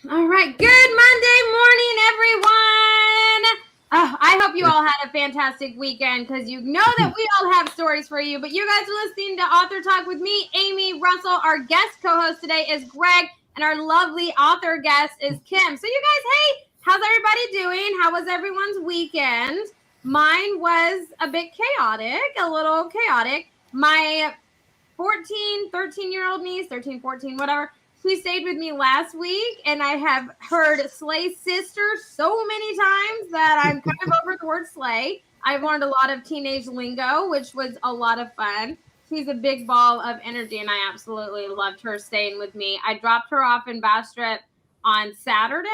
All right. Good Monday morning, everyone. I hope you all had a fantastic weekend because you know that we all have stories for you. But you guys are listening to Author Talk with me, Amy Russell. Our guest co-host today is Greg, and our lovely author guest is Kim. So you guys, hey, how's everybody doing? How was everyone's weekend? Mine was a bit chaotic, a little chaotic. My 14, 13-year-old niece, 13, 14, whatever, she stayed with me last week, and I have heard slay sister so many times that I'm kind of over the word slay. I've learned a lot of teenage lingo, which was a lot of fun. She's a big ball of energy, and I absolutely loved her staying with me. I dropped her off in Bastrop on Saturday,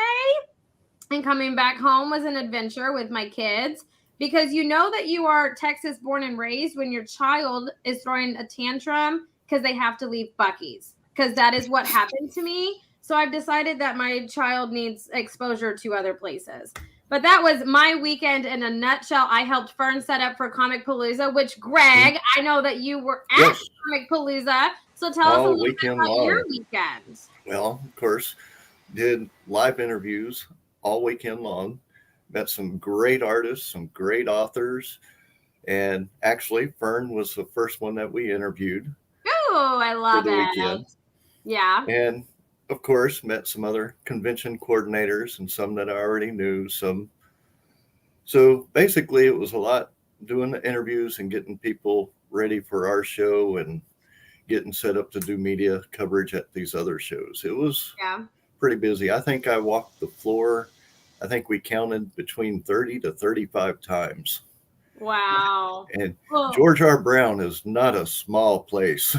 and coming back home was an adventure with my kids. Because you know that you are Texas born and raised when your child is throwing a tantrum because they have to leave Buc-ee's. Because that is what happened to me. So I've decided that my child needs exposure to other places. But that was my weekend in a nutshell. I helped Fern set up for Comic Palooza, which, Greg, I know that you were at Comic Palooza. So tell us a little bit about your weekend. Well, of course, did live interviews all weekend long. Met some great artists, some great authors. And actually, Fern was the first one that we interviewed. Oh, I love for the it. Weekend. Yeah. And of course, met some other convention coordinators and some that I already knew. So basically, it was a lot doing the interviews and getting people ready for our show and getting set up to do media coverage at these other shows. It was pretty busy. I think I walked the floor. I think we counted between 30 to 35 times. Wow. And George R. Brown is not a small place.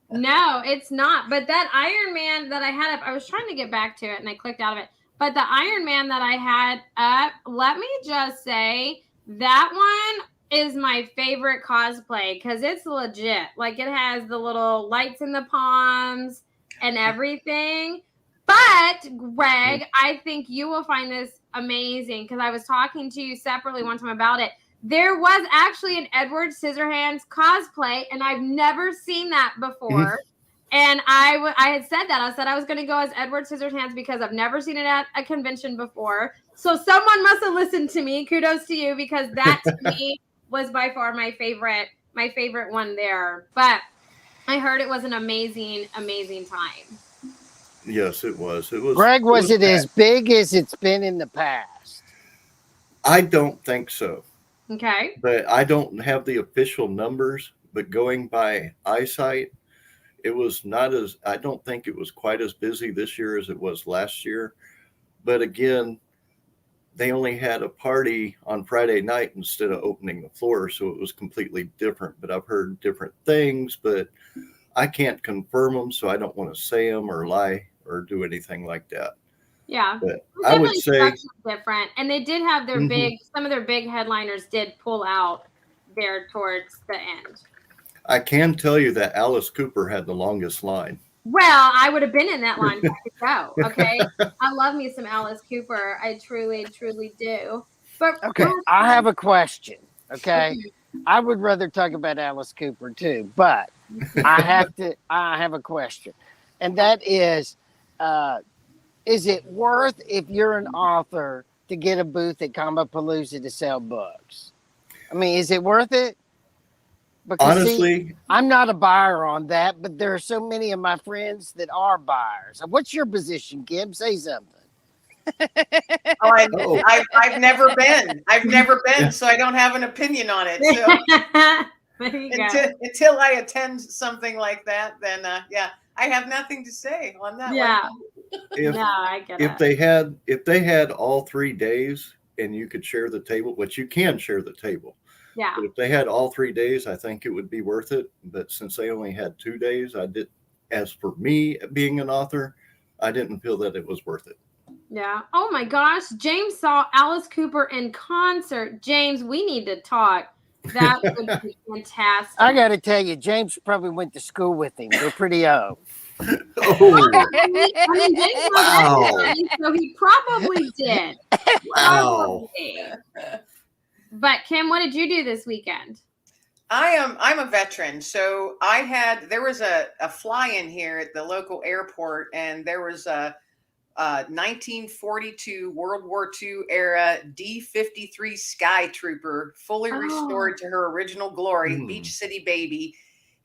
No, it's not. But that Iron Man that I had up, I was trying to get back to it and I clicked out of it. But the Iron Man that I had up, let me just say that one is my favorite cosplay because it's legit. Like it has the little lights in the palms and everything. But Greg, I think you will find this amazing because I was talking to you separately one time about it. There was actually an Edward Scissorhands cosplay, and I've never seen that before. And I had said that. I said I was going to go as Edward Scissorhands because I've never seen it at a convention before. So someone must have listened to me. Kudos to you because that to me was by far my favorite one there. But I heard it was an amazing, amazing time. Yes, it was. It was. Greg, was it as big as it's been in the past? I don't think so. Okay. But I don't have the official numbers, but going by eyesight, it was not as, I don't think it was quite as busy this year as it was last year. But again, they only had a party on Friday night instead of opening the floor. So it was completely different. But I've heard different things, but I can't confirm them. So I don't want to say them or lie or do anything like that. Yeah, but I would say different, and they did have their some of their big headliners did pull out there towards the end. I can tell you that Alice Cooper had the longest line. Well, I would have been in that line if I could go. Okay, I love me some Alice Cooper. I truly, truly do. But okay, I have a question. Okay, I would rather talk about Alice Cooper too, but I have a question, and that is it worth, if you're an author, to get a booth at Comic Palooza to sell books? I mean, is it worth it? Because honestly, I'm not a buyer on that, but there are so many of my friends that are buyers. What's your position, Kim? Say something. I've never been. I've never been, so I don't have an opinion on it. So until I attend something like that, then I have nothing to say on that. Yeah. I get it. If they had all 3 days and you could share the table, which you can share the table. Yeah. But if they had all 3 days, I think it would be worth it. But since they only had 2 days, as for me being an author, I didn't feel that it was worth it. Yeah. Oh my gosh. James saw Alice Cooper in concert. James, we need to talk. That would be fantastic. I got to tell you, James probably went to school with him. They're pretty old. Wow. So he probably did. Wow. But Kim, what did you do this weekend? I'm a veteran, so there was a fly-in here at the local airport, and there was a 1942 World War II era D-53 Sky Trooper, fully restored to her original glory, Beach City Baby.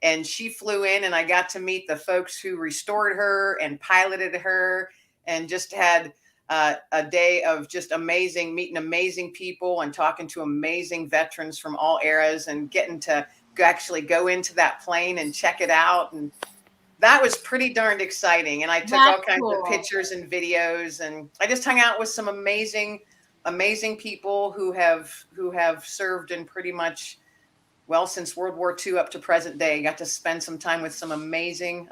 And she flew in, and I got to meet the folks who restored her and piloted her, and just had a day of just meeting amazing people and talking to amazing veterans from all eras, and getting to actually go into that plane and check it out. And that was pretty darned exciting. And I took all kinds of pictures and videos, and I just hung out with some amazing people who have served in pretty much, well, since World War II up to present day. Got to spend some time with some amazing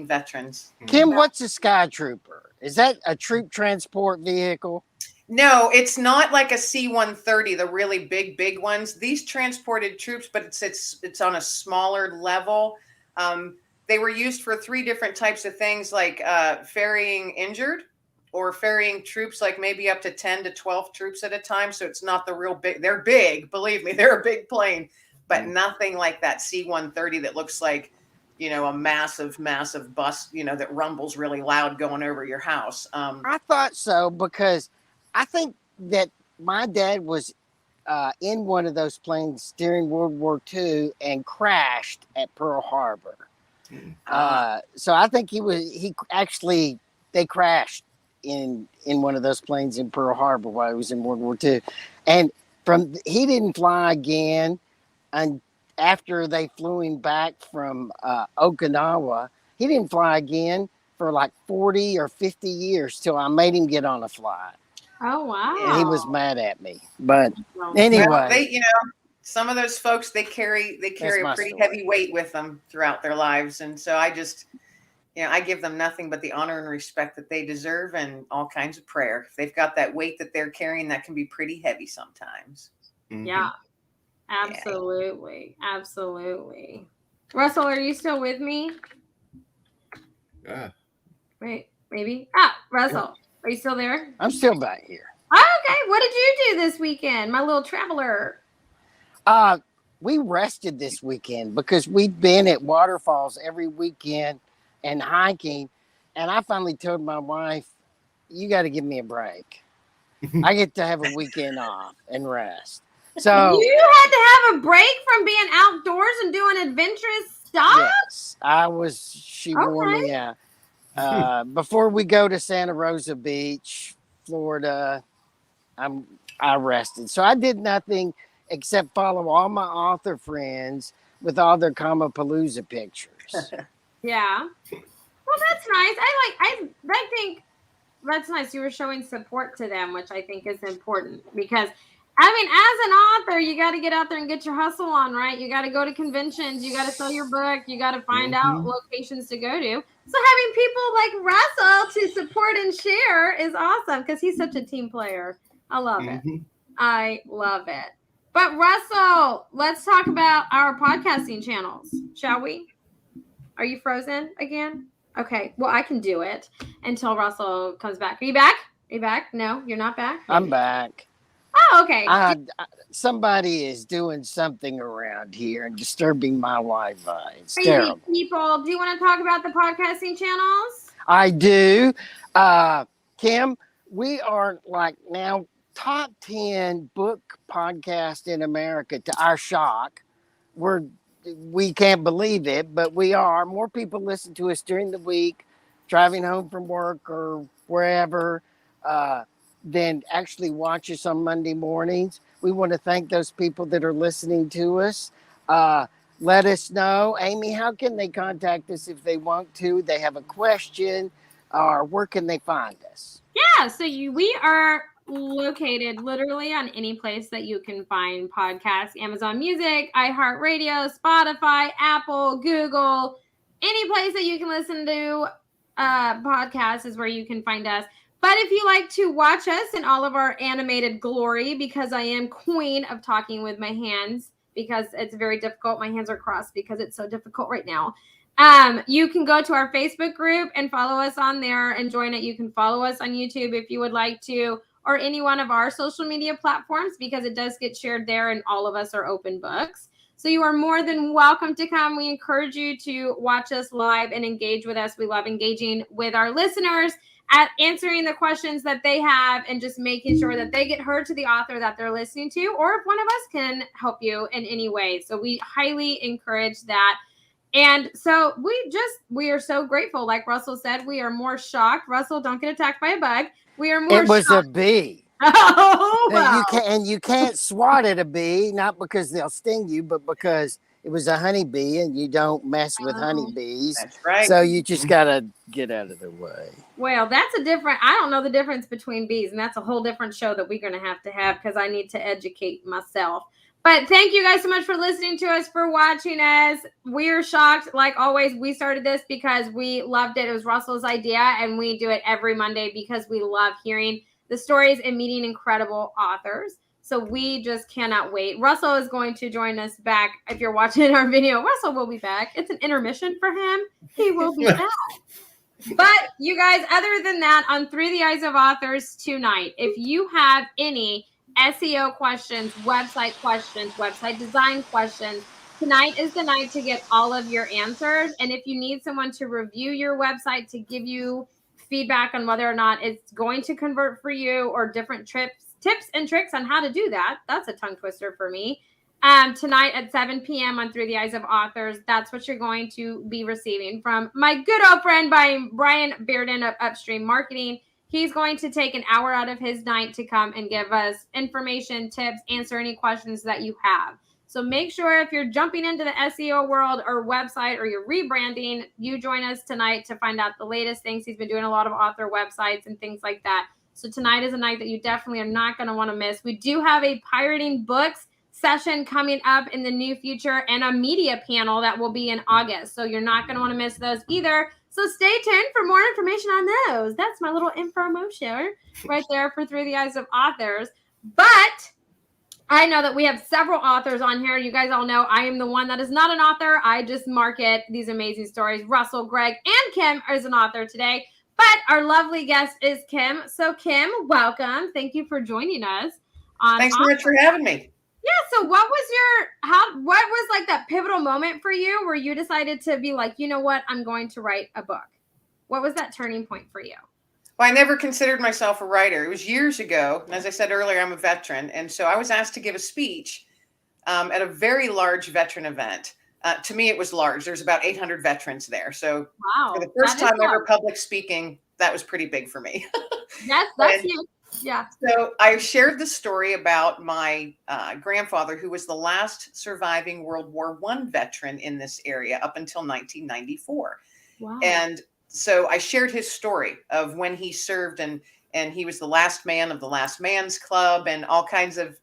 veterans. Kim, what's a Sky Trooper? Is that a troop transport vehicle? No, it's not like a C-130, the really big ones. These transported troops, but it's on a smaller level. They were used for 3 different types of things, like ferrying injured, or ferrying troops, like maybe up to 10 to 12 troops at a time. So it's not the real big. They're big, believe me, they're a big plane, but nothing like that C-130 that looks like, a massive bus, that rumbles really loud going over your house. I thought so, because I think that my dad was in one of those planes during World War II and crashed at Pearl Harbor. So I think they crashed in one of those planes in Pearl Harbor while he was in World War II. And he didn't fly again, and after they flew him back from Okinawa, he didn't fly again for like 40 or 50 years till I made him get on a flight. Oh, wow. And he was mad at me. But anyway. Well, some of those folks, they carry a pretty heavy weight with them throughout their lives. And so I just, I give them nothing but the honor and respect that they deserve, and all kinds of prayer. If they've got that weight that they're carrying, that can be pretty heavy sometimes. Yeah, absolutely. Yeah. Absolutely. Russell, are you still with me? Yeah. Wait, maybe. Russell, are you still there? I'm still back here. Oh, okay. What did you do this weekend, my little traveler? We rested this weekend because we've been at waterfalls every weekend and hiking. And I finally told my wife, you got to give me a break. I get to have a weekend off and rest. So you had to have a break from being outdoors and doing adventurous stuff? Yes, she wore me out. Before we go to Santa Rosa Beach, Florida, I rested. So I did nothing except follow all my author friends with all their Comapalooza pictures. Yeah. Well, that's nice. I think that's nice. You were showing support to them, which I think is important, because as an author, you got to get out there and get your hustle on, right? You got to go to conventions. You got to sell your book. You got to find out locations to go to. So having people like Russell to support and share is awesome, because he's such a team player. I love it. I love it. But Russell, let's talk about our podcasting channels, shall we? Are you frozen again? Okay. Well, I can do it until Russell comes back. Are you back? Are you back? No, you're not back? I'm back. Oh, okay. Somebody is doing something around here and disturbing my Wi-Fi. It's Crazy terrible. People, do you want to talk about the podcasting channels? I do. Kim, we are like now top 10 book podcast in America, to our shock. We can't believe it, but we are. More people listen to us during the week, driving home from work or wherever, than actually watch us on Monday mornings. We want to thank those people that are listening to us. Let us know. Amy, how can they contact us if they want to? They have a question, or where can they find us? Yeah, so we are located literally on any place that you can find podcasts: Amazon Music, iHeartRadio, Spotify, Apple, Google. Any place that you can listen to podcasts is where you can find us. But if you like to watch us in all of our animated glory, because I am queen of talking with my hands, because it's very difficult. My hands are crossed because it's so difficult right now. You can go to our Facebook group and follow us on there and join it. You can follow us on YouTube if you would like to, or any one of our social media platforms, because it does get shared there and all of us are open books. So you are more than welcome to come. We encourage you to watch us live and engage with us. We love engaging with our listeners. at answering the questions that they have and just making sure that they get heard to the author that they're listening to, or if one of us can help you in any way. So we highly encourage that. And so we are so grateful. Like Russell said, we are more shocked. Russell, don't get attacked by a bug. We are more It was shocked. a bee. Oh, And wow. you can't swat at a bee, not because they'll sting you, but because it was a honeybee and you don't mess with honeybees. That's right. So you just gotta get out of their way. Well, that's a different, I don't know the difference between bees, and that's a whole different show that we're going to have because I need to educate myself. But thank you guys so much for listening to us, for watching us. We're shocked. Like always, we started this because we loved it. It was Russell's idea, and we do it every Monday because we love hearing the stories and meeting incredible authors. So we just cannot wait. Russell is going to join us back. If you're watching our video, Russell will be back. It's an intermission for him. He will be back. But you guys, other than that, on Through the Eyes of Authors tonight, if you have any SEO questions, website design questions, tonight is the night to get all of your answers. And if you need someone to review your website to give you feedback on whether or not it's going to convert for you, or different tips and tricks on how to do that, that's a tongue twister for me. Tonight at 7 p.m. on Through the Eyes of Authors, that's what you're going to be receiving from my good old friend Brian Bearden of Upstream Marketing. He's going to take an hour out of his night to come and give us information, tips, answer any questions that you have. So make sure if you're jumping into the SEO world or website, or you're rebranding, you join us tonight to find out the latest things. He's been doing a lot of author websites and things like that. So tonight is a night that you definitely are not going to want to miss. We do have a pirating books session coming up in the near future, and a media panel that will be in August. So you're not going to want to miss those either. So stay tuned for more information on those. That's my little infomercial right there for Through the Eyes of Authors. But I know that we have several authors on here. You guys all know I am the one that is not an author. I just market these amazing stories. Russell, Greg, and Kim is an author today. But our lovely guest is Kim. So Kim, welcome. Thank you for joining us. Thanks so much for having me. Yeah. So what was like that pivotal moment for you where you decided to be like, you know what, I'm going to write a book? What was that turning point for you? Well, I never considered myself a writer. It was years ago. And as I said earlier, I'm a veteran. And so I was asked to give a speech at a very large veteran event. To me, it was large. There's about 800 veterans there. So wow, for the first time ever public speaking, that was pretty big for me. Yes, that's huge. Yeah. So I shared the story about my grandfather, who was the last surviving World War I veteran in this area up until 1994. Wow. And so I shared his story of when he served, and he was the last man of the Last Man's Club and all kinds of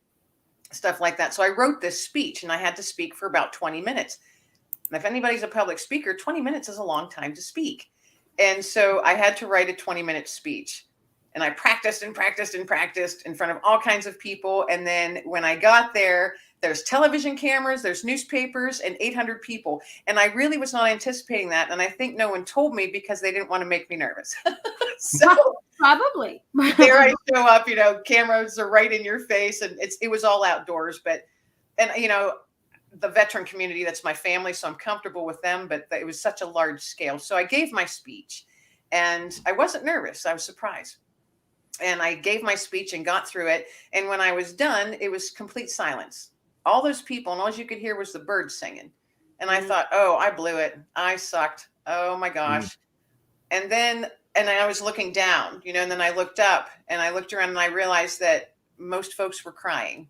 stuff like that. So I wrote this speech, and I had to speak for about 20 minutes. And if anybody's a public speaker, 20 minutes is a long time to speak. And so I had to write a 20-minute speech. And I practiced and practiced and practiced in front of all kinds of people. And then when I got there, there's television cameras, there's newspapers, and 800 people. And I really was not anticipating that. And I think no one told me because they didn't want to make me nervous. So probably there I show up, cameras are right in your face, and it was all outdoors. And the veteran community, that's my family, so I'm comfortable with them, but it was such a large scale. So I gave my speech, and I wasn't nervous. I was surprised. And I gave my speech and got through it. And when I was done, it was complete silence. All those people, and all you could hear was the birds singing. And I thought, oh, I blew it. I sucked. Oh my gosh. And I was looking down, and then I looked up and I looked around, and I realized that most folks were crying.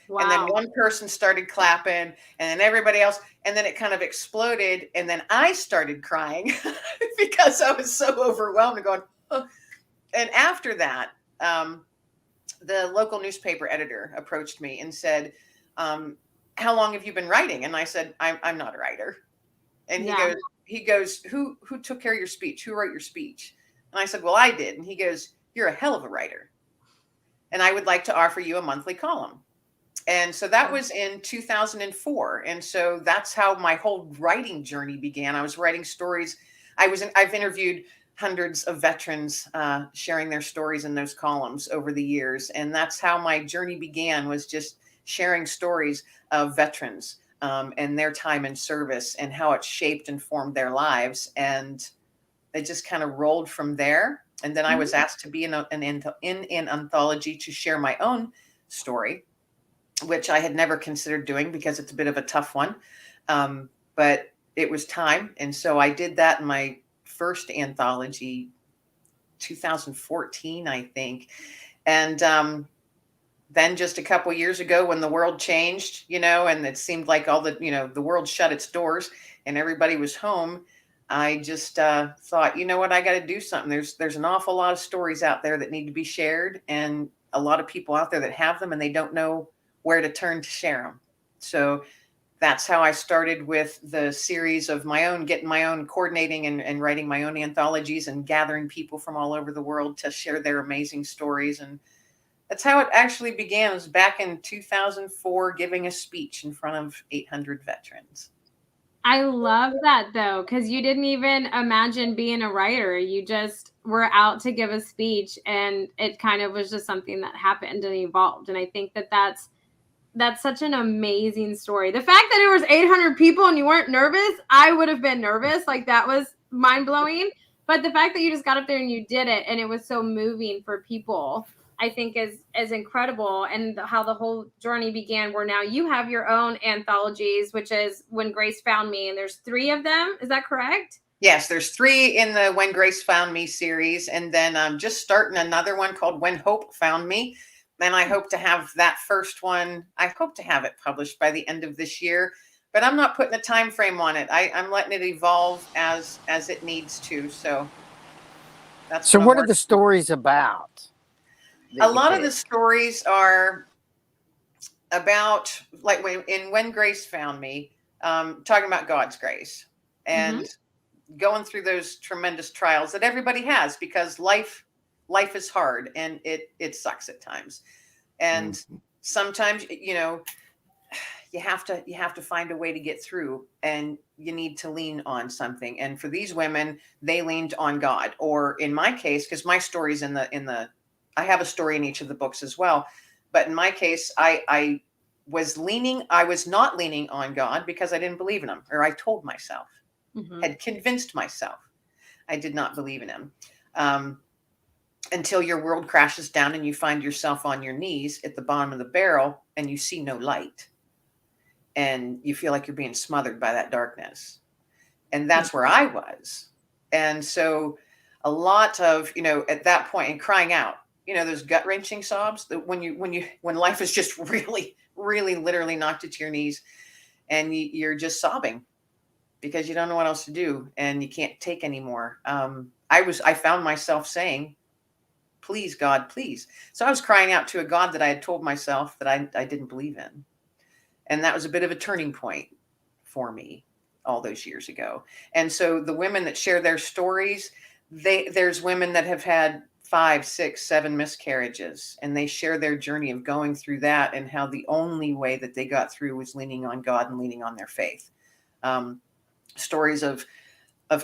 Wow. And then one person started clapping, and then everybody else, and then it kind of exploded. And then I started crying because I was so overwhelmed and going, oh. And after that, the local newspaper editor approached me and said, how long have you been writing? And I said, I'm not a writer. And he goes, who took care of your speech? Who wrote your speech? And I said, well, I did. And he goes, you're a hell of a writer. And I would like to offer you a monthly column. And so that was in 2004. And so that's how my whole writing journey began. I was writing stories. I've interviewed hundreds of veterans sharing their stories in those columns over the years. And that's how my journey began, was just sharing stories of veterans and their time in service and how it shaped and formed their lives. And it just kind of rolled from there. And then I was asked to be in an anthology to share my own story, which I had never considered doing because it's a bit of a tough one. But it was time. And so I did that in my first anthology, 2014, I think. And then just a couple years ago, when the world changed, and it seemed like all the, the world shut its doors and everybody was home, I just thought, you know what, I got to do something. There's an awful lot of stories out there that need to be shared, and a lot of people out there that have them and they don't know where to turn to share them. So that's how I started with the series of my own, getting my own, coordinating and writing my own anthologies and gathering people from all over the world to share their amazing stories. And that's how it actually began. It was back in 2004, giving a speech in front of 800 veterans. I love that, though, because you didn't even imagine being a writer. You just were out to give a speech, and it kind of was just something that happened and evolved. And I think that's such an amazing story. The fact that it was 800 people and you weren't nervous, I would have been nervous. Like, that was mind-blowing. But the fact that you just got up there and you did it, and it was so moving for people, I think is incredible. And how the whole journey began, where now you have your own anthologies, which is When Grace Found Me, and there's 3 of them. Is that correct? Yes, there's 3 in the When Grace Found Me series, and then I'm just starting another one called When Hope Found Me. And I hope to have that first one, I hope to have it published by the end of this year, but I'm not putting a time frame on it. I'm letting it evolve as it needs to. So that's what are the stories about? A lot of the stories are about, like in When Grace Found Me, talking about God's grace and going through those tremendous trials that everybody has, because life is hard and it sucks at times. And sometimes, you have to find a way to get through, and you need to lean on something. And for these women, they leaned on God. Or in my case, because my story's in the I have a story in each of the books as well. But in my case, I was not leaning on God because I didn't believe in him, or I told myself, had convinced myself I did not believe in him. Until your world crashes down and you find yourself on your knees at the bottom of the barrel and you see no light. And you feel like you're being smothered by that darkness. And that's where I was. And so a lot of, at that point, and crying out, those gut wrenching sobs that when life is just really, really literally knocked you to your knees and you're just sobbing because you don't know what else to do and you can't take anymore. I found myself saying, please, God, please. So I was crying out to a God that I had told myself that I didn't believe in. And that was a bit of a turning point for me all those years ago. And so the women that share their stories, there's women that have had 5, 6, 7 miscarriages, and they share their journey of going through that and how the only way that they got through was leaning on God and leaning on their faith. Stories of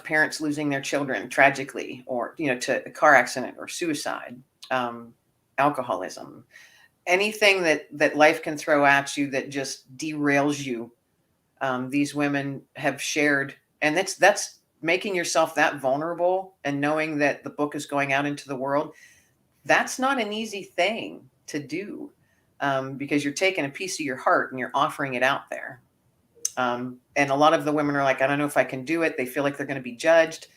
parents losing their children tragically, or, to a car accident or suicide, alcoholism, anything that life can throw at you that just derails you. These women have shared, and that's making yourself that vulnerable and knowing that the book is going out into the world. That's not an easy thing to do, because you're taking a piece of your heart and you're offering it out there. And a lot of the women are like, I don't know if I can do it. They feel like they're going to be judged.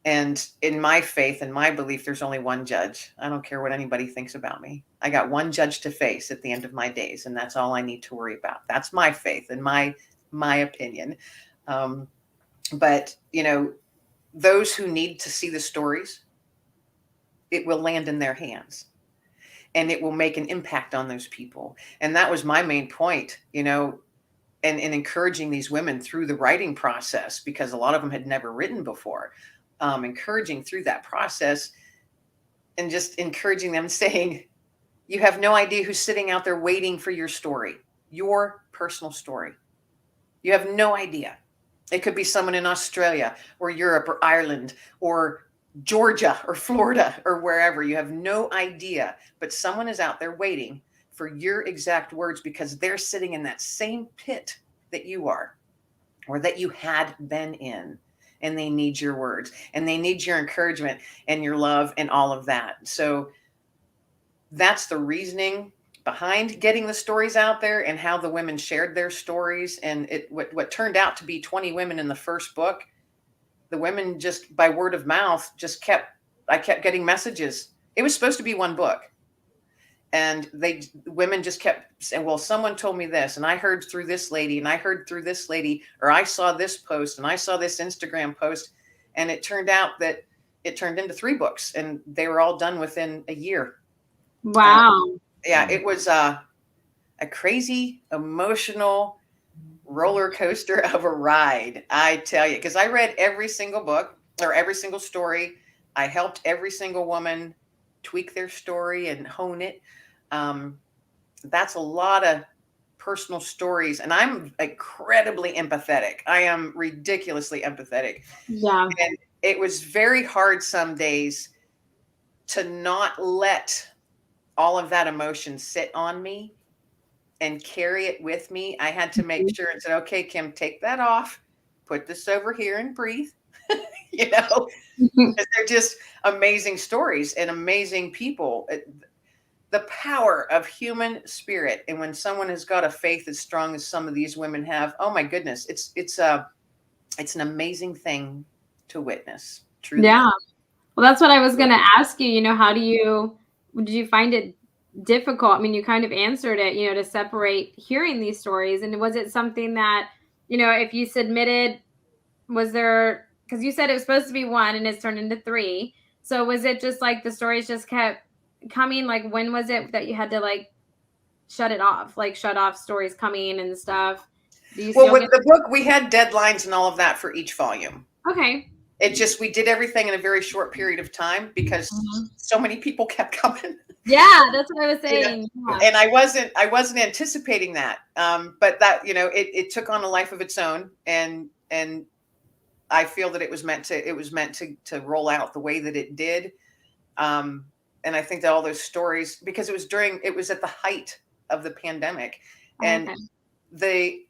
And in my faith and my belief, there's only one judge. I don't care what anybody thinks about me. I got one judge to face at the end of my days, and that's all I need to worry about. That's my faith and my opinion. But, those who need to see the stories, it will land in their hands and it will make an impact on those people. And that was my main point, and encouraging these women through the writing process, because a lot of them had never written before, encouraging through that process and just encouraging them, saying, you have no idea who's sitting out there waiting for your story, your personal story. You have no idea. It could be someone in Australia or Europe or Ireland or Georgia or Florida or wherever. You have no idea, but someone is out there waiting for your exact words, because they're sitting in that same pit that you are, or that you had been in. and they need your words, and they need your encouragement and your love and all of that. So that's the reasoning behind getting the stories out there and how the women shared their stories. And what turned out to be 20 women in the first book, the women just by word of mouth I kept getting messages. It was supposed to be one book. And women just kept saying, well, someone told me this, and I heard through this lady, and I heard through this lady, or I saw this post, and I saw this Instagram post. And it turned out that it turned into 3 books, and they were all done within a year. Wow. Yeah, it was a crazy, emotional roller coaster of a ride, I tell you, because I read every single book or every single story. I helped every single woman tweak their story and hone it. That's a lot of personal stories, and I'm incredibly empathetic. I am ridiculously empathetic. Yeah. And it was very hard some days to not let all of that emotion sit on me and carry it with me. I had to make sure and said, okay, Kim, take that off, put this over here and breathe. You know, they're just amazing stories and amazing people. The power of human spirit. And when someone has got a faith as strong as some of these women have, oh my goodness, it's an amazing thing to witness. Truly. Yeah. Well, that's what I was going to ask you. You know, did you find it difficult? I mean, you kind of answered it, you know, to separate hearing these stories. And was it something that, you know, if you submitted, was there, because you said it was supposed to be 1 and it's turned into 3. So was it just like the stories just kept coming? Like, when was it that you had to like shut it off, like shut off stories coming and stuff? Well, with the book, we had deadlines and all of that for each volume. Okay. It just, we did everything in a very short period of time because so many people kept coming. Yeah, that's what I was saying. Yeah. And I wasn't anticipating that. But that, you know, it took on a life of its own. And I feel that it was meant to roll out the way that it did. And I think that all those stories, because it was at the height of the pandemic, and the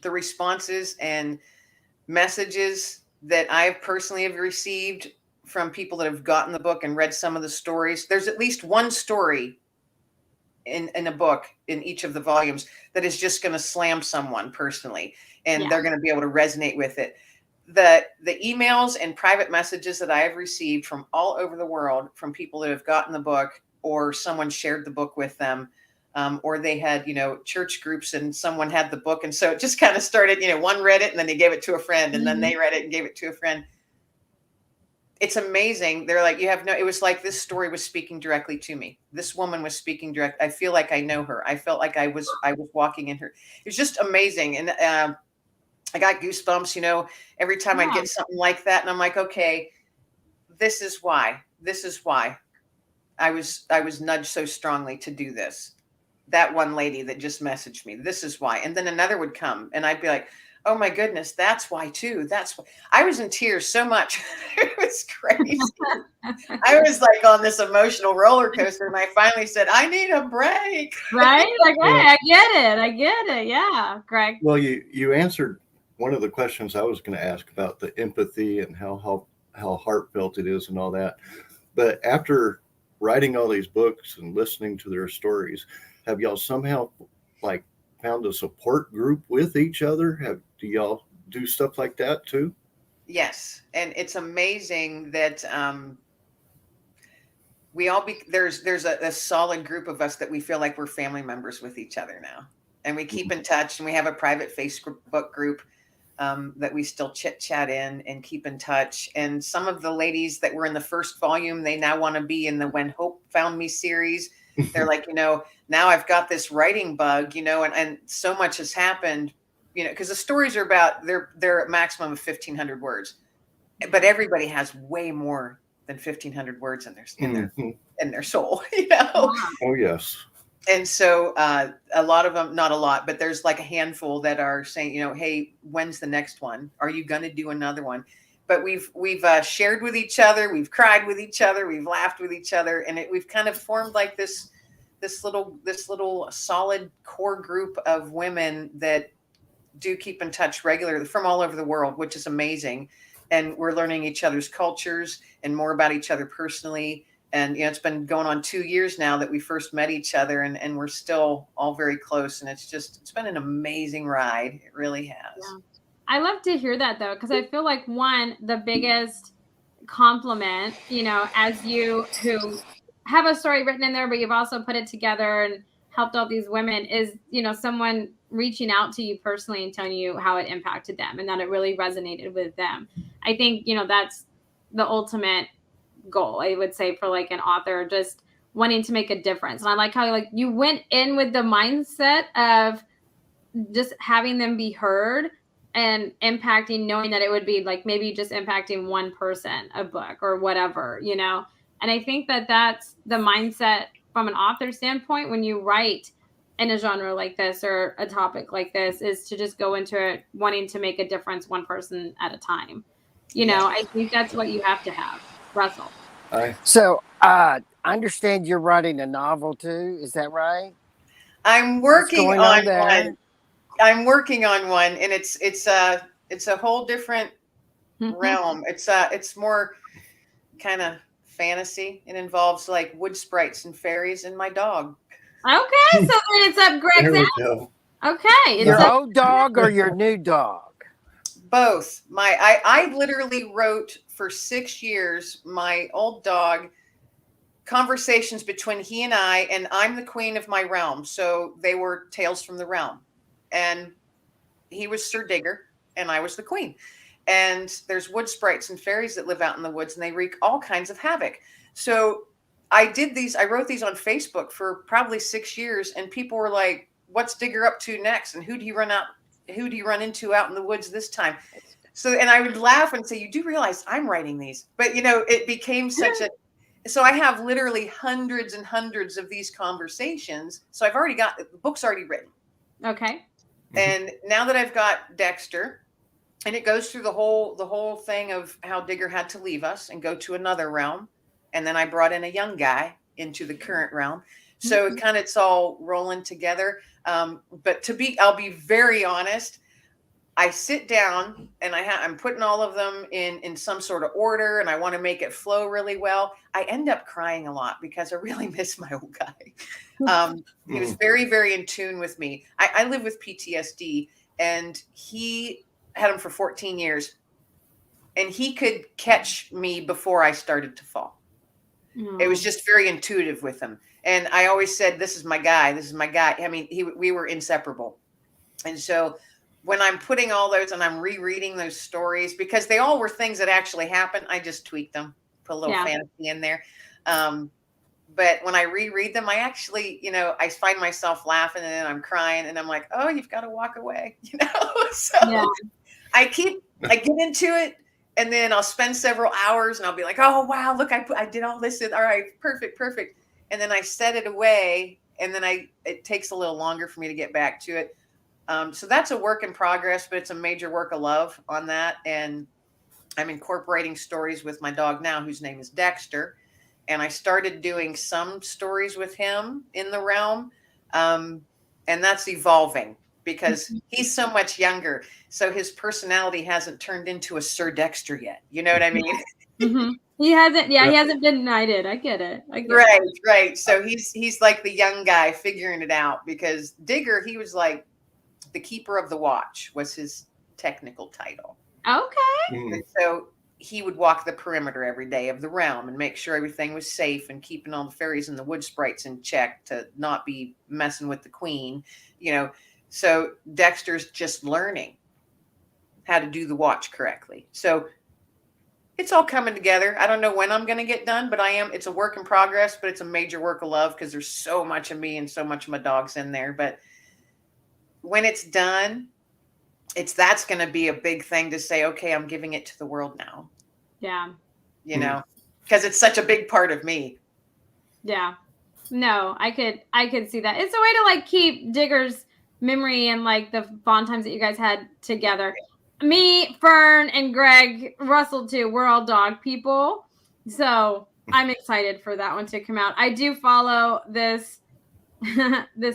responses and messages that I personally have received from people that have gotten the book and read some of the stories. There's at least one story in a book in each of the volumes that is just going to slam someone personally, and they're going to be able to resonate with it. The emails and private messages that I have received from all over the world from people that have gotten the book, or someone shared the book with them, or they had, you know, church groups and someone had the book. And so it just kind of started, you know, one read it and then they gave it to a friend, and then they read it and gave it to a friend. It's amazing. They're like, it was like this story was speaking directly to me. This woman was speaking direct. I feel like I know her. I felt like I was walking in her. It was just amazing. And I got goosebumps, you know, every time I get something like that. And I'm like, okay, this is why I was nudged so strongly to do this. That one lady that just messaged me, this is why. And then another would come and I'd be like, oh my goodness, that's why too. That's why. I was in tears so much. It was crazy. I was like on this emotional roller coaster, and I finally said, I need a break. Right? Like, hey, I get it. Yeah, Greg. Well, you answered one of the questions I was going to ask about the empathy and how heartfelt it is and all that. But after writing all these books and listening to their stories, have y'all somehow like found a support group with each other? Do y'all do stuff like that too? Yes. And it's amazing that there's a solid group of us that we feel like we're family members with each other now. And we keep in touch, and we have a private Facebook group that we still chit chat in and keep in touch. And some of the ladies that were in the first volume, they now want to be in the When Hope Found Me series. They're like, you know, now I've got this writing bug, you know, and so much has happened, you know, because the stories are about, they're a maximum of 1,500 words, but everybody has way more than 1,500 words in their soul, you know? Oh, yes. And so a lot of them, not a lot, but there's like a handful that are saying, you know, hey, when's the next one? Are you going to do another one? But we've shared with each other. We've cried with each other. We've laughed with each other. And we've kind of formed like this little solid core group of women that do keep in touch regularly from all over the world, which is amazing. And we're learning each other's cultures and more about each other personally. And, you know, it's been going on 2 years now that we first met each other, and we're still all very close. And it's been an amazing ride. It really has. Yeah. I love to hear that, though, because I feel like, one, the biggest compliment, you know, as you who have a story written in there, but you've also put it together and helped all these women, is, you know, someone reaching out to you personally and telling you how it impacted them and that it really resonated with them. I think, you know, that's the ultimate goal, I would say, for like an author, just wanting to make a difference. And I like how, like, you went in with the mindset of just having them be heard and impacting, knowing that it would be like maybe just impacting one person, a book or whatever, you know. And I think that that's the mindset from an author standpoint when you write in a genre like this or a topic like this, is to just go into it wanting to make a difference one person at a time. You know, I think that's what you have to have. Russell. So I understand you're writing a novel too. Is that right? I'm working on one. I'm working on one, and it's a whole different realm. It's more kind of fantasy. It involves like wood sprites and fairies and my dog. Okay, so then it's up Greg's ass. Okay, your old dog or your new dog? Both. I literally wrote for 6 years my old dog, conversations between he and I'm the queen of my realm. So they were tales from the realm. And he was Sir Digger and I was the queen. And there's wood sprites and fairies that live out in the woods, and they wreak all kinds of havoc. So I wrote these on Facebook for probably 6 years, and people were like, what's Digger up to next? And who do you run into out in the woods this time? So, and I would laugh and say, you do realize I'm writing these, but you know, it became so I have literally hundreds and hundreds of these conversations. So I've already got the book's already written. Okay. And now that I've got Dexter, and it goes through the whole thing of how Digger had to leave us and go to another realm. And then I brought in a young guy into the current realm. So it's all rolling together. But I'll be very honest. I sit down and I'm putting all of them in some sort of order, and I want to make it flow really well. I end up crying a lot because I really miss my old guy. He was very, very in tune with me. I live with PTSD, and he had him for 14 years, and he could catch me before I started to fall. It was just very intuitive with him. And I always said, this is my guy. This is my guy. I mean, we were inseparable. And so when I'm putting all those and I'm rereading those stories, because they all were things that actually happened, I just tweaked them, put a little fantasy in there. But when I reread them, I actually, you know, I find myself laughing, and then I'm crying, and I'm like, oh, you've got to walk away, you know? So I get into it, and then I'll spend several hours, and I'll be like, oh, wow, look, I did all this. All right, perfect. And then I set it away, and then it takes a little longer for me to get back to it. So that's a work in progress, but it's a major work of love on that. And I'm incorporating stories with my dog now, whose name is Dexter. And I started doing some stories with him in the realm. And that's evolving because he's so much younger. So his personality hasn't turned into a Sir Dexter yet. You know what I mean? Mm-hmm. He hasn't been knighted. I get it. Right. So he's like the young guy figuring it out, because Digger, he was like the keeper of the watch was his technical title. Okay. And so he would walk the perimeter every day of the realm and make sure everything was safe and keeping all the fairies and the wood sprites in check to not be messing with the queen, you know. So Dexter's just learning how to do the watch correctly. So it's all coming together. I don't know when I'm going to get done, but it's a work in progress, but it's a major work of love because there's so much of me and so much of my dogs in there. But when it's done, that's going to be a big thing to say, okay, I'm giving it to the world now. Yeah. You know, because it's such a big part of me. Yeah. No, I could see that. It's a way to like keep Digger's memory and like the fond times that you guys had together. Me, Fern, and Greg, Russell too, we're all dog people. So I'm excited for that one to come out. I do follow this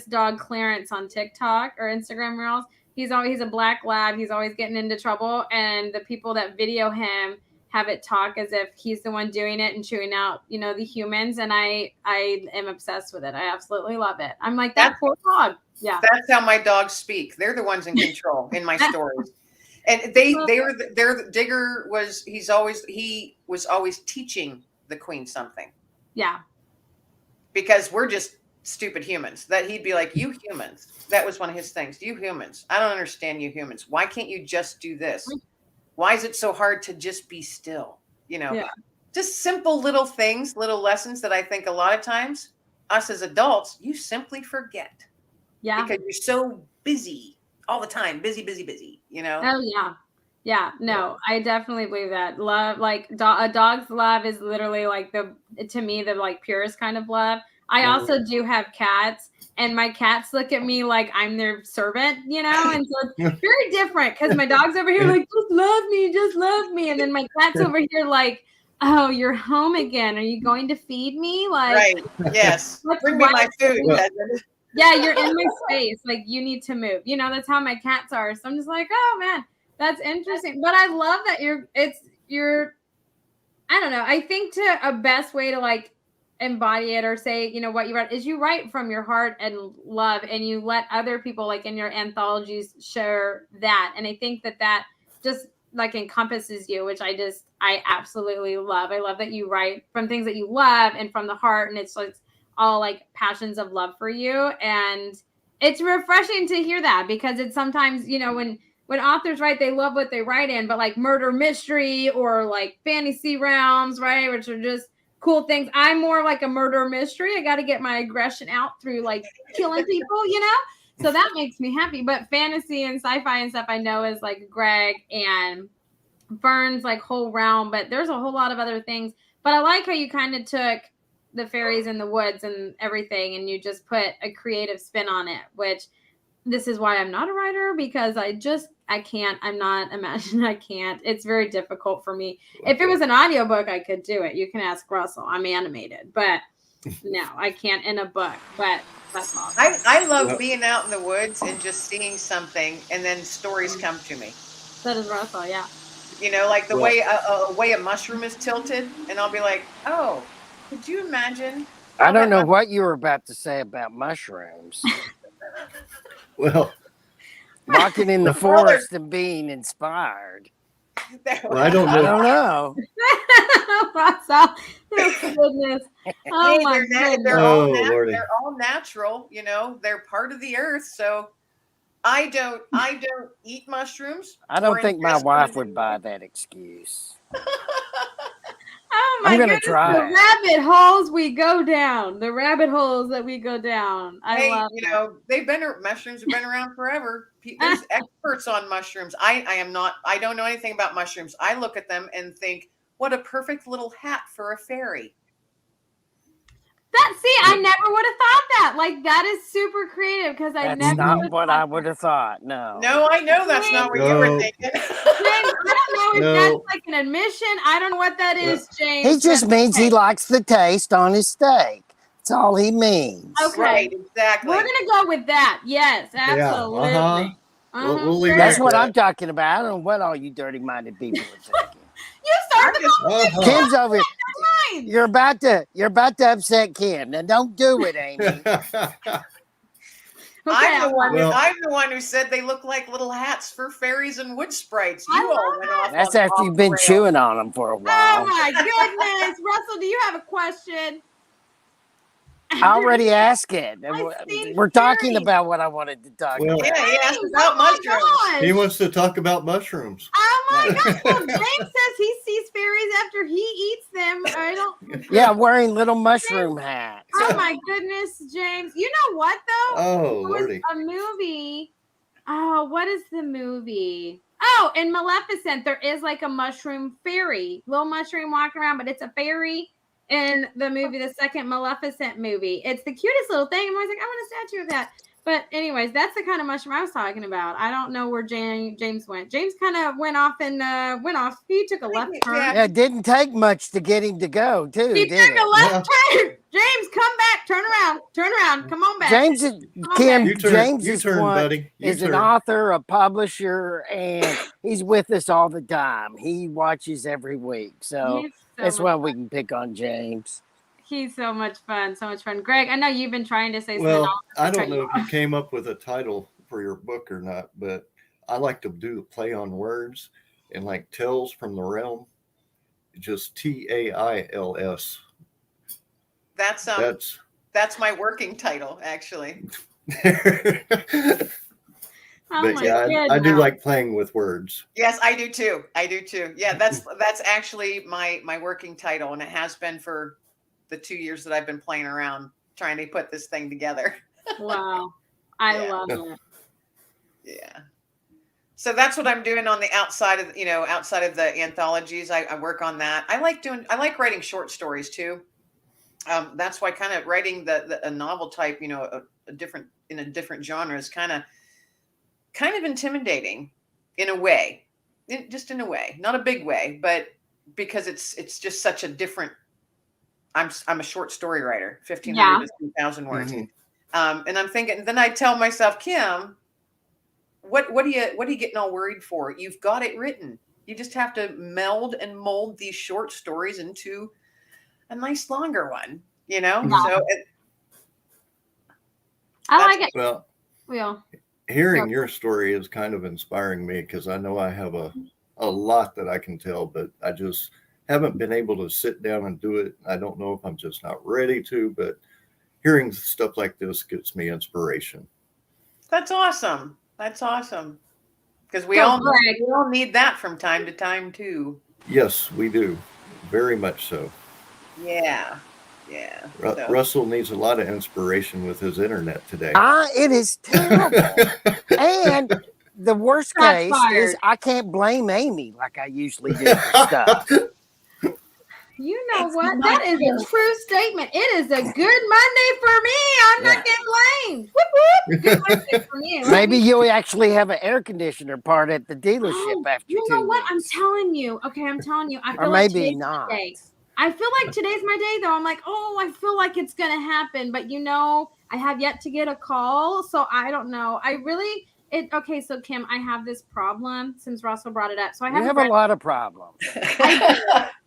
dog Clarence on TikTok or Instagram Reels. he's a black lab. He's always getting into trouble, and the people that video him have it talk as if he's the one doing it and chewing out, the humans. And I am obsessed with it. I absolutely love it. I'm like, that poor dog. Yeah. That's how my dogs speak. They're the ones in control in my stories. And Digger was always teaching the queen something. Yeah. Because we're just stupid humans. That he'd be like, you humans. That was one of his things. You humans. I don't understand you humans. Why can't you just do this? Why is it so hard to just be still? Just simple little things, little lessons that I think a lot of times us as adults, you simply forget. Yeah. Because you're so busy all the time. Busy. Oh, yeah. Yeah. No, I definitely believe that. Love, like a dog's love is literally like to me, the like purest kind of love. I also do have cats, and my cats look at me like I'm their servant, and so it's very different because my dog's over here like, just love me. And then my cat's over here like, oh, you're home again. Are you going to feed me? Like, right. Yes. Bring me my food. Yeah, you're in my space. Like, you need to move. That's how my cats are. So I'm just like, oh man, that's interesting. But I love that I don't know. I think a best way to like embody it or say, what you write is you write from your heart and love, and you let other people like in your anthologies share that. And I think that just like encompasses you, which I absolutely love. I love that you write from things that you love and from the heart, and it's like all like passions of love for you. And it's refreshing to hear that, because it's sometimes, when authors write, they love what they write in, but like murder mystery or like fantasy realms, right, which are just cool things. I'm more like a murder mystery. I got to get my aggression out through like killing people, so that makes me happy. But fantasy and sci-fi and stuff I know is like Greg and Vern's like whole realm, but there's a whole lot of other things. But I like how you kind of took the fairies in the woods and everything, and you just put a creative spin on it, which this is why I'm not a writer, because I can't. I'm not imagining. I can't. It's very difficult for me. If it was an audiobook, I could do it. You can ask Russell. I'm animated, but no, I can't in a book. But that's awesome. I love being out in the woods and just seeing something, and then stories come to me. That is Russell, yeah. Like the way a mushroom is tilted, and I'll be like, oh, could you imagine? I don't know what you were about to say about mushrooms. Well, walking in the forest and being inspired. Well, I don't know. Russell, oh goodness. Oh my goodness. They're all natural. They're part of the earth. So I don't eat mushrooms. I don't think my wife would buy that excuse. Oh my I'm gonna goodness, try the rabbit holes we go down. The rabbit holes that we go down. I love it. Mushrooms have been around forever. There's experts on mushrooms. I don't know anything about mushrooms. I look at them and think, what a perfect little hat for a fairy. I never would have thought that. Like, that is super creative, because That's not what I would have thought. No. No, I know that's not what you were thinking. James, I don't know if that's like an admission. I don't know what that is, James. He just means he likes the taste on his steak. That's all he means. Okay. Right, exactly. We're going to go with that. Yes, absolutely. Yeah, We'll leave That's it what at I'm talking about. I don't know what all you dirty-minded people are thinking. You started the conversation. Kim's over here. You're about to upset Kim. Now don't do it, Amy. I'm the one who said they look like little hats for fairies and wood sprites. You all went off. That's after you've been chewing on them for a while. Oh my goodness. Russell, do you have a question? I already asked it. We're talking about what I wanted to talk about. Yeah, he asked about mushrooms. He wants to talk about mushrooms. Oh my gosh. Well, James says he sees fairies after he eats them. I don't. Yeah, wearing little mushroom hats. Oh my goodness, James. You know what though? Oh, Lordy. A movie. Oh, what is the movie? Oh, in Maleficent, there is like a mushroom fairy. Little mushroom walking around, but it's a fairy. In the movie, the second Maleficent movie, it's the cutest little thing. I'm always like, I want a statue of that. But anyways, that's the kind of mushroom I was talking about. I don't know where James went. James kind of went off. He took a left turn. Yeah, it didn't take much to get him to go, too. He took a left turn. James, come back. Turn around. Come on back. James is on Kim. back. James You is turn, one buddy. You is an turn. author, a publisher, and he's with us all the time. He watches every week, so He's so that's much why fun. we can pick on James. He's so much fun. So much fun. Greg, I know you've been trying to say something. Well, I don't know if you came up with a title for your book or not, but I like to do the play on words and like Tales from the Realm, just TAILS. That's my working title, actually. But yeah, I do like playing with words. Yes, I do too. Yeah, that's actually my working title, and it has been for the 2 years that I've been playing around trying to put this thing together. Wow. I love it. Yeah. So that's what I'm doing on the outside of the anthologies. I work on that. I like writing short stories too. That's why kind of writing a novel type, a different genre is kind of intimidating in a way, just in a way, not a big way, but because it's just such a different. I'm a short story writer, 1,500 to 2,000 words, and I'm thinking. Then I tell myself, Kim, what are you getting all worried for? You've got it written. You just have to meld and mold these short stories into a nice longer one. So I like it. Well, hearing your story is kind of inspiring me because I know I have a lot that I can tell, but I just haven't been able to sit down and do it. I don't know if I'm just not ready to, but hearing stuff like this gets me inspiration. That's awesome. Because we all need that from time to time too. Yes, we do. Very much so. Yeah. Russell needs a lot of inspiration with his internet today. It is terrible. And the worst case is I can't blame Amy like I usually do for stuff. You know what? That is a true statement. It is a good Monday for me. I'm not getting blamed. Whoop, whoop. Good Monday for me. Maybe you'll actually have an air conditioner part at the dealership after 2 weeks. You know what? I'm telling you. Okay, I'm telling you. I feel or like maybe not. I feel like today's my day, though. I'm like, I feel like it's going to happen. But, I have yet to get a call. So I don't know. Okay, so Kim, I have this problem since Russell brought it up. So I have a lot of problems.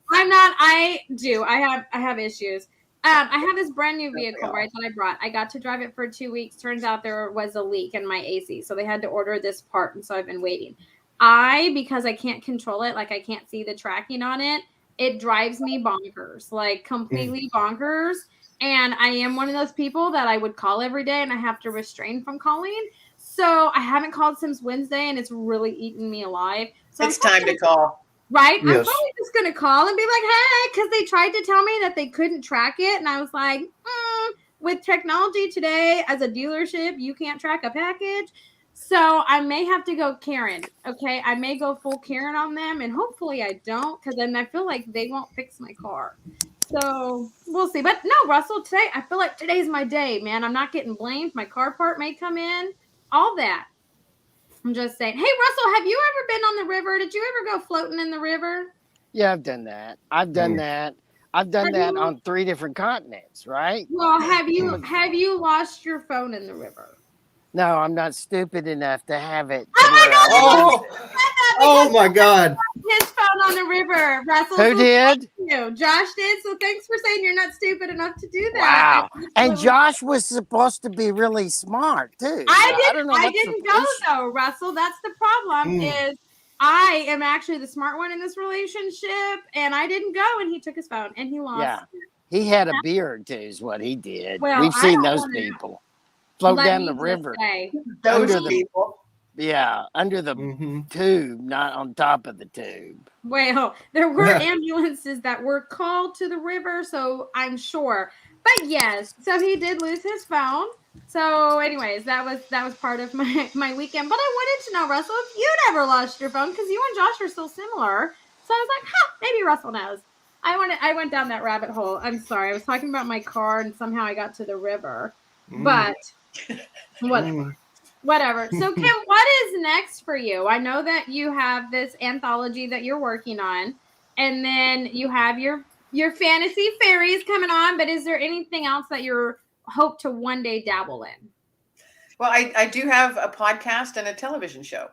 I do. I have issues. I have this brand new vehicle, right, that I brought. I got to drive it for 2 weeks. Turns out there was a leak in my AC. So they had to order this part. And so I've been waiting. Because I can't control it, like I can't see the tracking on it, it drives me bonkers, like completely bonkers. And I am one of those people that I would call every day and I have to refrain from calling. So I haven't called since Wednesday and it's really eaten me alive. So it's time to call. Right? Yes. I'm probably just going to call and be like, hey, because they tried to tell me that they couldn't track it. And I was like, with technology today as a dealership, you can't track a package. So I may have to go Karen. Okay. I may go full Karen on them and hopefully I don't because then I feel like they won't fix my car. So we'll see. But no, Russell, today, I feel like today's my day, man. I'm not getting blamed. My car part may come in. All that. I'm just saying. Hey, Russell, have you ever been on the river? Did you ever go floating in the river? Yeah, I've done that. I've done that on 3 different continents, right? Well, have you lost your phone in the river? No, I'm not stupid enough to have it. Oh my God! Oh my God! His phone on the river, Russell. Who did? Josh did. So thanks for saying you're not stupid enough to do that. Wow! And Josh was supposed to be really smart too. I didn't go though, Russell. That's the problem. Is I am actually the smart one in this relationship, and I didn't go, and he took his phone and he lost. Yeah, he had a beard too, is what he did. Well, we've seen those people float down the river. Those people. Yeah, under the tube, not on top of the tube. Well, there were ambulances that were called to the river, so I'm sure. But yes, so he did lose his phone. So, anyways, that was part of my weekend. But I wanted to know, Russell, if you'd ever lost your phone, because you and Josh are so similar. So I was like, maybe Russell knows. I went down that rabbit hole. I'm sorry. I was talking about my car, and somehow I got to the river. But whatever. So, Kim, what is next for you? I know that you have this anthology that you're working on, and then you have your your fantasy fairies coming on, but is there anything else that you hope to one day dabble in? Well, I do have a podcast and a television show.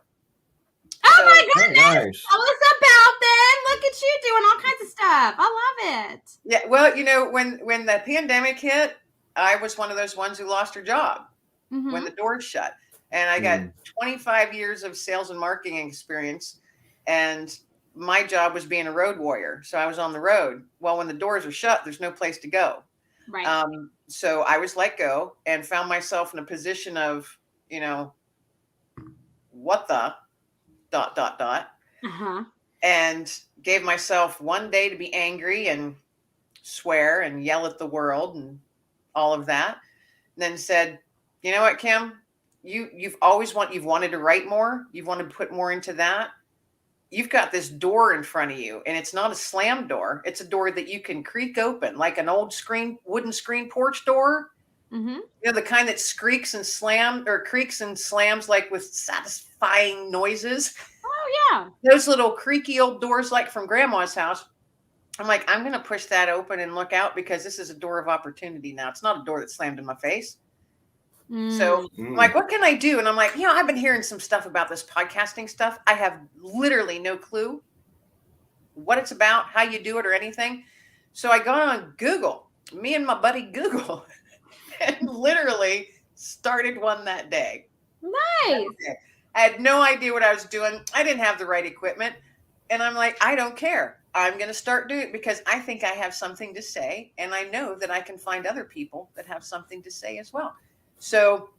Oh my goodness! Nice. Tell us about them. Look at you doing all kinds of stuff. I love it. Yeah, well, when the pandemic hit, I was one of those ones who lost her job when the doors shut. And I got 25 years of sales and marketing experience. And my job was being a road warrior. So I was on the road. Well, when the doors are shut, there's no place to go. Right. So I was let go and found myself in a position of, what the ... and gave myself one day to be angry and swear and yell at the world and all of that. And then said, you know what, Kim, you've wanted to write more. You've wanted to put more into that. You've got this door in front of you, and it's not a slam door. It's a door that you can creak open like an old wooden screen porch door. The kind that creaks and slams like with satisfying noises. Oh yeah. Those little creaky old doors like from grandma's house. I'm like, I'm going to push that open and look out because this is a door of opportunity now. It's not a door that slammed in my face. So I'm like, what can I do? And I'm like, I've been hearing some stuff about this podcasting stuff. I have literally no clue what it's about, how you do it or anything. So I got on Google, me and my buddy Google, and literally started one that day. Nice. I had no idea what I was doing. I didn't have the right equipment. And I'm like, I don't care. I'm going to start doing it because I think I have something to say. And I know that I can find other people that have something to say as well. So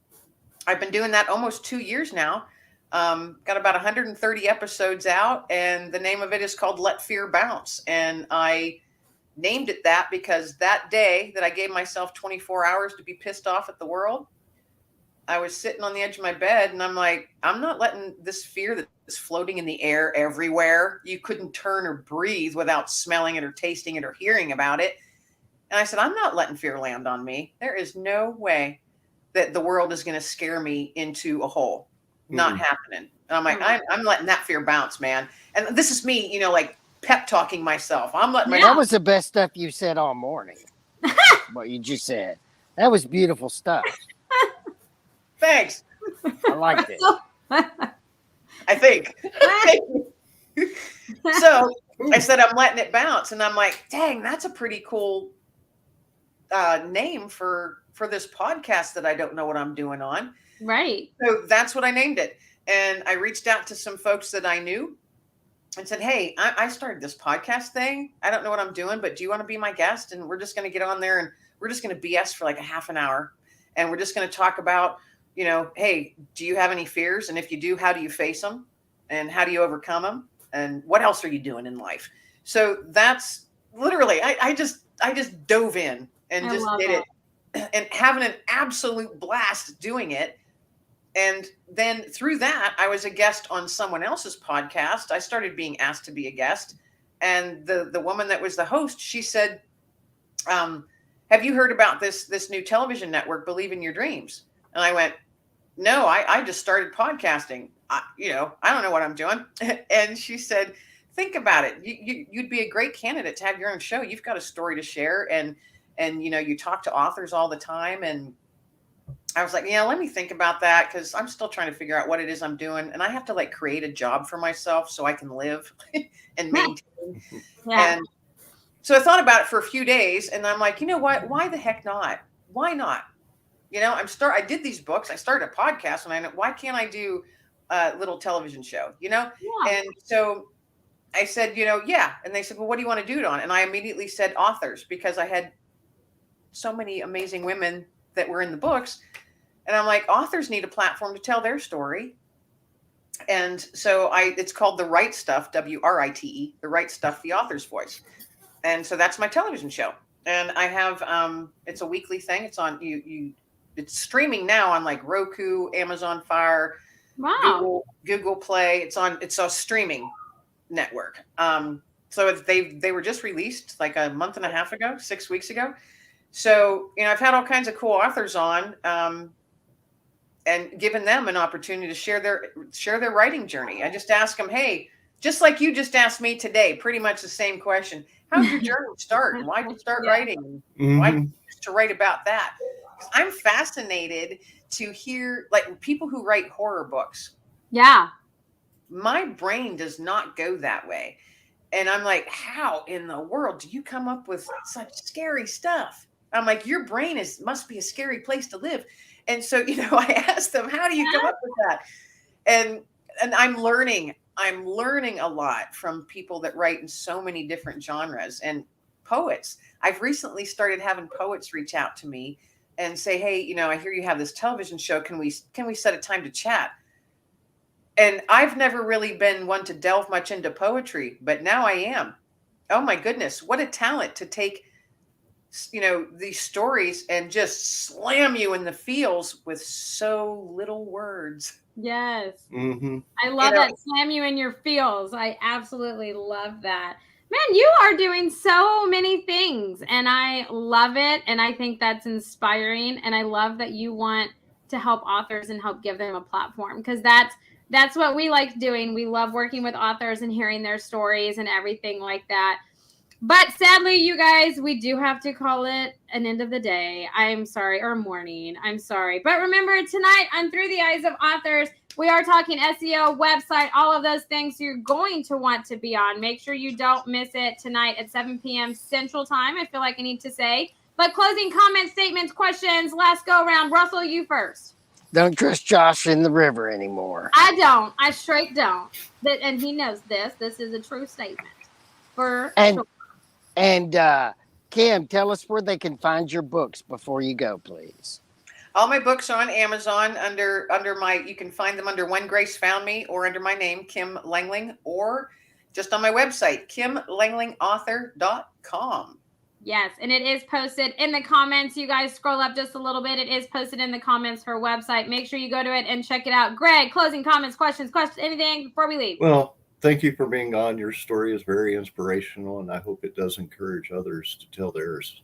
I've been doing that almost 2 years now. Got about 130 episodes out. And the name of it is called Let Fear Bounce. And I named it that because that day that I gave myself 24 hours to be pissed off at the world, I was sitting on the edge of my bed and I'm like, I'm not letting this fear that's floating in the air everywhere. You couldn't turn or breathe without smelling it or tasting it or hearing about it. And I said, I'm not letting fear land on me. There is no way that the world is going to scare me into a hole. Not happening. And I'm like, I'm letting that fear bounce, man. And this is me, like pep talking myself. I'm letting That was the best stuff you said all morning. What you just said. That was beautiful stuff. Thanks. I liked it. I think. So I said, I'm letting it bounce. And I'm like, dang, that's a pretty cool name for this podcast that I don't know what I'm doing on. Right. So that's what I named it. And I reached out to some folks that I knew and said, hey, I started this podcast thing. I don't know what I'm doing, but do you want to be my guest? And we're just going to get on there and we're just going to BS for like a half an hour. And we're just going to talk about, hey, do you have any fears? And if you do, how do you face them? And how do you overcome them? And what else are you doing in life? So that's literally, I just dove in and just did it and having an absolute blast doing it. And then through that, I was a guest on someone else's podcast. I started being asked to be a guest. And the woman that was the host, she said, have you heard about this new television network, Believe in Your Dreams? And I went, no, I just started podcasting. I don't know what I'm doing. And she said, think about it. You'd be a great candidate to have your own show. You've got a story to share. And you talk to authors all the time. And I was like, let me think about that because I'm still trying to figure out what it is I'm doing. And I have to create a job for myself so I can live and maintain. Yeah. And so I thought about it for a few days and I'm like, you know what? Why the heck not? Why not? I did these books. I started a podcast and why can't I do a little television show, Yeah. And so I said, yeah. And they said, well, what do you want to do it on? And I immediately said authors because I had so many amazing women that were in the books. And I'm like, authors need a platform to tell their story. And so it's called The Right Stuff, WRITE, The Right Stuff, The Author's Voice. And so that's my television show. And I have, it's a weekly thing. It's on, it's streaming now on Roku, Amazon Fire, Wow. Google Play. It's a streaming network. So they were just released a month and a half ago, 6 weeks ago. So, I've had all kinds of cool authors on, and given them an opportunity to share their writing journey. I just ask them, hey, just like you just asked me today, pretty much the same question. How did your journal start? And why did you start writing? Why did you choose to write about that? 'Cause I'm fascinated to hear like people who write horror books. Yeah. My brain does not go that way. And I'm like, how in the world do you come up with such scary stuff? I'm like, your brain must be a scary place to live. And so, I asked them, how do you come up with that? And I'm learning a lot from people that write in so many different genres and poets. I've recently started having poets reach out to me and say, hey, I hear you have this television show. Can we set a time to chat? And I've never really been one to delve much into poetry, but now I am. Oh my goodness, what a talent to take, these stories and just slam you in the feels with so little words. Yes. Mm-hmm. I love that. Slam you in your feels. I absolutely love that. Man, you are doing so many things and I love it. And I think that's inspiring. And I love that you want to help authors and help give them a platform because that's what we like doing. We love working with authors and hearing their stories and everything like that. But sadly, you guys, we do have to call it an end of the day. I'm sorry, or morning. I'm sorry. But remember, tonight on Through the Eyes of Authors, we are talking SEO, website, all of those things you're going to want to be on. Make sure you don't miss it tonight at 7 p.m. Central Time, I feel like I need to say. But closing comments, statements, questions, last go around. Russell, you first. Don't trust Josh in the river anymore. I don't. I straight don't. And he knows this. This is a true statement. For sure. And Kim, tell us where they can find your books before you go, please. All my books are on Amazon under you can find them under When Grace Found Me or under my name, Kim Lengling, or just on my website, kimlenglingauthor.com. Yes, and it is posted in the comments. You guys scroll up just a little bit. It is posted in the comments, her website. Make sure you go to it and check it out. Greg, closing comments, questions, anything before we leave? Well, thank you for being on. Your story is very inspirational, and I hope it does encourage others to tell theirs.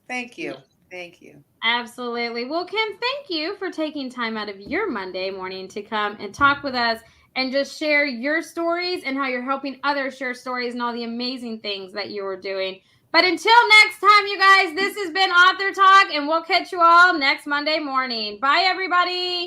Thank you. Thank you. Absolutely. Well, Kim, thank you for taking time out of your Monday morning to come and talk with us and just share your stories and how you're helping others share stories and all the amazing things that you are doing. But until next time, you guys, this has been Author Talk, and we'll catch you all next Monday morning. Bye, everybody.